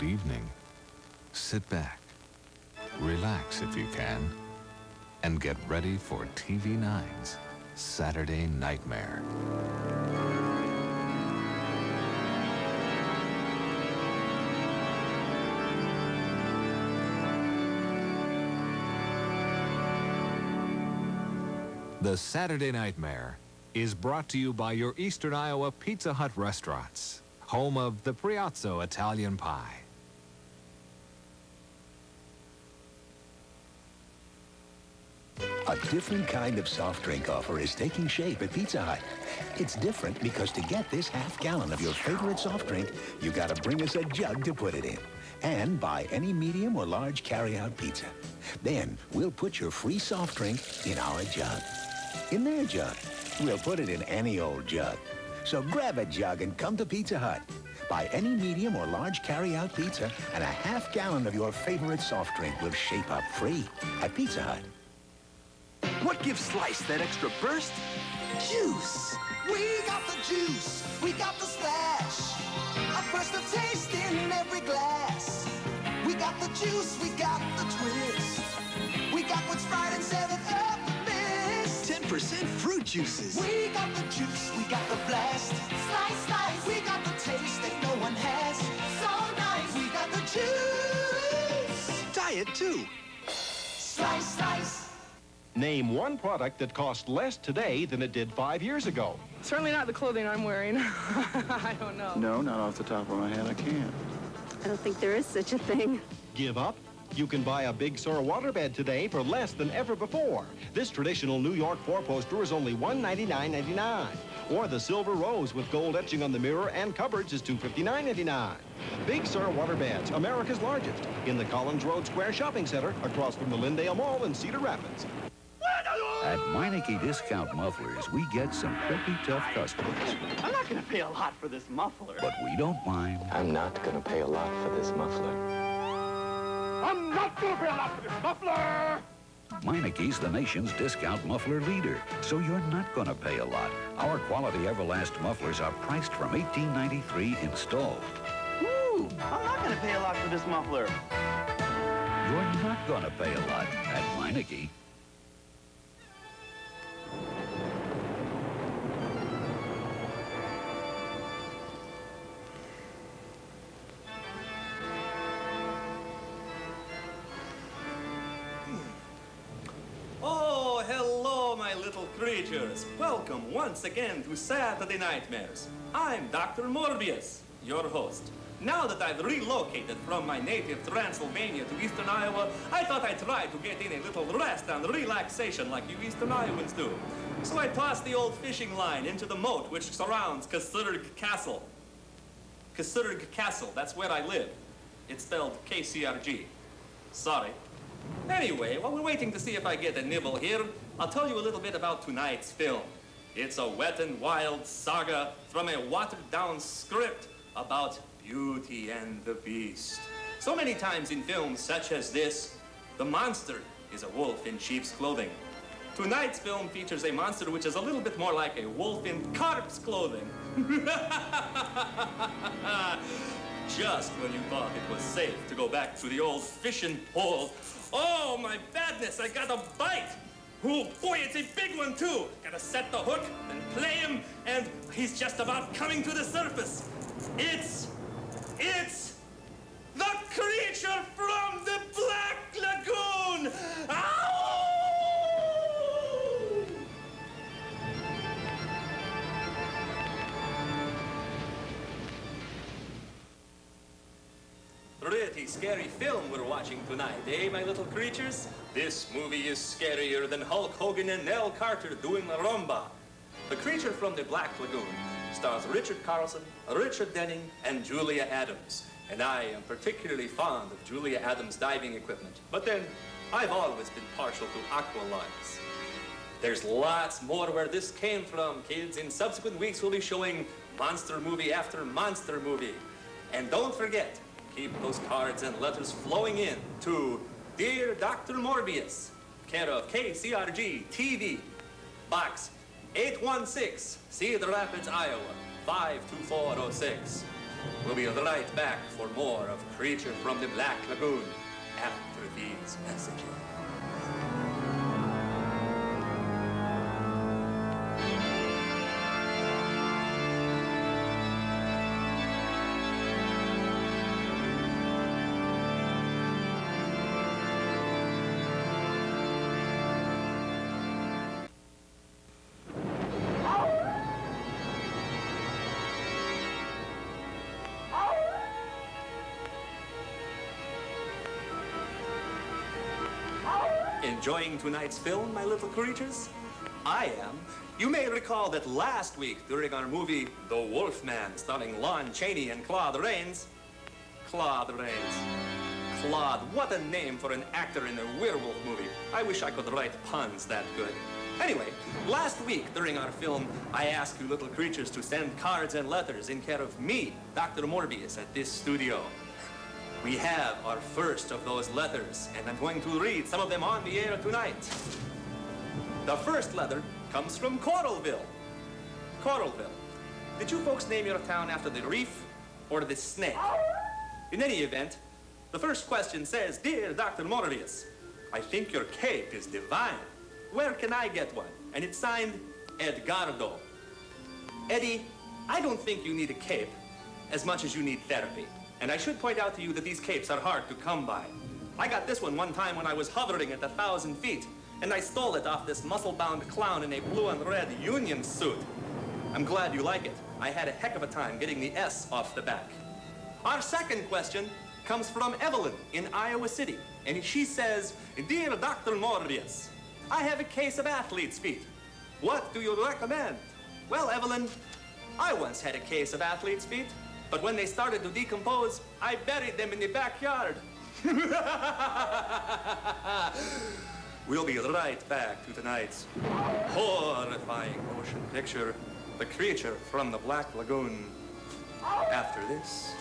evening, sit back, relax if you can, and get ready for TV9's Saturday Nightmare. The Saturday Nightmare is brought to you by your Eastern Iowa Pizza Hut restaurants, home of the Priazzo Italian Pie. A different kind of soft drink offer is taking shape at Pizza Hut. It's different because to get this half-gallon of your favorite soft drink, you gotta bring us a jug to put it in. And buy any medium or large carry-out pizza. Then we'll put your free soft drink in our jug. In their jug. We'll put it in any old jug. So grab a jug and come to Pizza Hut. Buy any medium or large carry-out pizza, and a half-gallon of your favorite soft drink will shape up free at Pizza Hut. What gives Slice that extra burst? Juice. We got the juice. We got the splash. A burst of taste in every glass. We got the juice. We got the twist. We got what's right and 7-Up mist. 10% fruit juices. We got the juice. We got the blast. Slice, slice. We got the taste that no one has. So nice. We got the juice. Diet too. Slice, slice. Name one product that cost less today than it did 5 years ago. Certainly not the clothing I'm wearing. I don't know. No, not off the top of my head, I can't. I don't think there is such a thing. Give up? You can buy a Big Sur waterbed today for less than ever before. This traditional New York four-poster is only $199.99. Or the Silver Rose with gold etching on the mirror and cupboards is $259.99. Big Sur waterbeds, America's largest, in the Collins Road Square Shopping Center across from the Lindale Mall in Cedar Rapids. At Meineke Discount Mufflers, we get some pretty tough customers. I'm not going to pay a lot for this muffler. But we don't mind. I'm not going to pay a lot for this muffler. I'm not going to pay a lot for this muffler! Meineke's the nation's discount muffler leader, so you're not going to pay a lot. Our quality Everlast mufflers are priced from $18.93 installed. Woo! I'm not going to pay a lot for this muffler. You're not going to pay a lot at Meineke. Oh, hello, my little creatures. Welcome once again to Saturday Nightmares. I'm Dr. Morbius, your host. Now that I've relocated from my native Transylvania to Eastern Iowa, I thought I'd try to get in a little rest and relaxation like you Eastern Iowans do. So I tossed the old fishing line into the moat which surrounds Kasurg Castle. Kasurg Castle, that's where I live. It's spelled K-C-R-G. Sorry. Anyway, while we're waiting to see if I get a nibble here, I'll tell you a little bit about tonight's film. It's a wet and wild saga from a watered-down script about Beauty and the Beast. So many times in films such as this, the monster is a wolf in sheep's clothing. Tonight's film features a monster which is a little bit more like a wolf in carp's clothing. Just when you thought it was safe to go back to the old fishing pole. Oh, my badness, I got a bite. Oh, boy, it's a big one, too. Gotta set the hook and play him, and he's just about coming to the surface. It's the creature from the Black Lagoon. Ow! Pretty scary film we're watching tonight, eh, my little creatures? This movie is scarier than Hulk Hogan and Nell Carter doing the rumba. The Creature from the Black Lagoon stars Richard Carlson, Richard Denning, and Julia Adams. And I am particularly fond of Julia Adams' diving equipment. But then, I've always been partial to aqualungs. There's lots more where this came from, kids. In subsequent weeks, we'll be showing monster movie after monster movie. And don't forget, keep those cards and letters flowing in to Dear Dr. Morbius, care of KCRG TV, Box 816, Cedar Rapids, Iowa, 52406. We'll be right back for more of Creature from the Black Lagoon after these messages. Enjoying tonight's film, my little creatures? I am. You may recall that last week during our movie, The Wolfman, starring Lon Chaney and Claude Rains. Claude, what a name for an actor in a werewolf movie. I wish I could write puns that good. Anyway, last week during our film, I asked you little creatures to send cards and letters in care of me, Dr. Morbius, at this studio. We have our first of those letters, and I'm going to read some of them on the air tonight. The first letter comes from Coralville. Coralville. Did you folks name your town after the reef or the snake? In any event, the first question says, Dear Dr. Morbius, I think your cape is divine. Where can I get one? And it's signed, Edgardo. Eddie, I don't think you need a cape as much as you need therapy. And I should point out to you that these capes are hard to come by. I got this one time when I was hovering at 1,000 feet, and I stole it off this muscle-bound clown in a blue and red union suit. I'm glad you like it. I had a heck of a time getting the S off the back. Our second question comes from Evelyn in Iowa City, and she says, Dear Dr. Morbius, I have a case of athlete's feet. What do you recommend? Well, Evelyn, I once had a case of athlete's feet. But when they started to decompose, I buried them in the backyard. We'll be right back to tonight's horrifying motion picture, The Creature from the Black Lagoon, after this.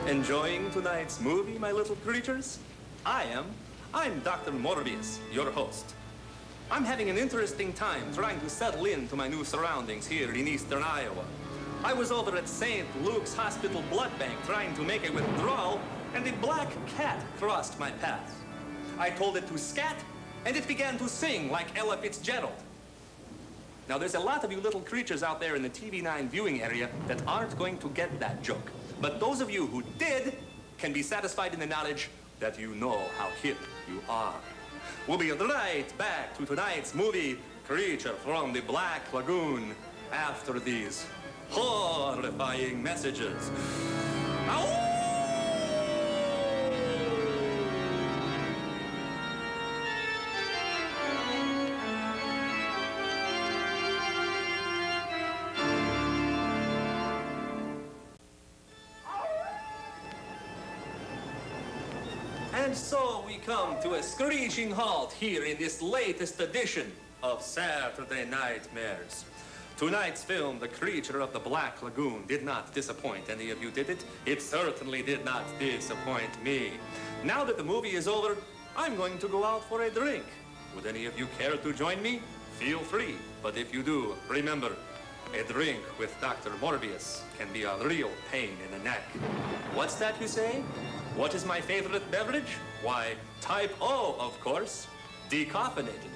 Enjoying tonight's movie, my little creatures? I am. I'm Dr. Morbius, your host. I'm having an interesting time trying to settle into my new surroundings here in eastern Iowa. I was over at St. Luke's Hospital Blood Bank trying to make a withdrawal, and a black cat crossed my path. I told it to scat, and it began to sing like Ella Fitzgerald. Now, there's a lot of you little creatures out there in the TV9 viewing area that aren't going to get that joke. But those of you who did can be satisfied in the knowledge that you know how hip you are. We'll be right back to tonight's movie, Creature from the Black Lagoon, after these horrifying messages. Ow! And so we come to a screeching halt here in this latest edition of Saturday Nightmares. Tonight's film, The Creature of the Black Lagoon, did not disappoint any of you, did it? It certainly did not disappoint me. Now that the movie is over, I'm going to go out for a drink. Would any of you care to join me? Feel free. But if you do, remember, a drink with Dr. Morbius can be a real pain in the neck. What's that, you say? What is my favorite beverage? Why, type O, of course. Decaffeinated.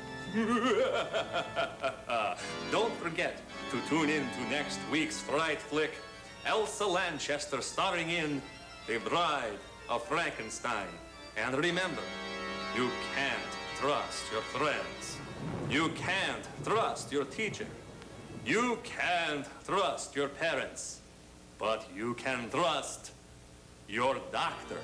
Don't forget to tune in to next week's Fright Flick, Elsa Lanchester starring in The Bride of Frankenstein. And remember, you can't trust your friends. You can't trust your teacher. You can't trust your parents. But you can trust your doctor.